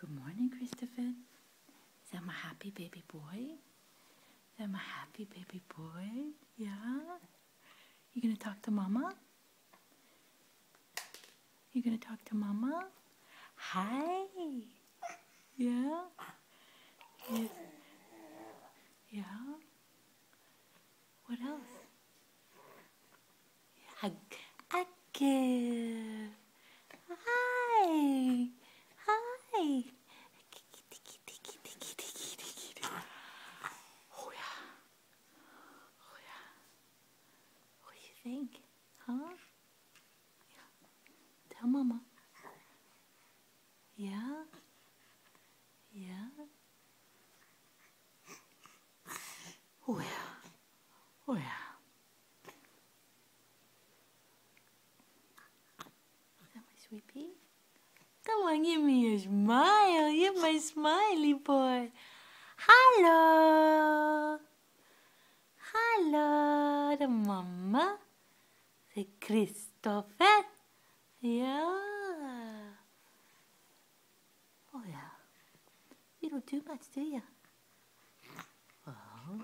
Good morning, Christopher. Is that my happy baby boy? Is that my happy baby boy? Yeah? You gonna talk to Mama? You gonna talk to Mama? Hi. Yeah? Yes. Yeah? What else? Okay. Hi. Hi. Oh yeah. Oh yeah. What do you think? Huh? Yeah. Tell Mama. Yeah? Yeah? Oh yeah. Oh yeah. Is that my sweet pea? Come on, give me a smile. You're my smiley boy. Hello. Hello to Mama. Say Christopher. Yeah. Oh yeah. You don't do much, do you? Oh.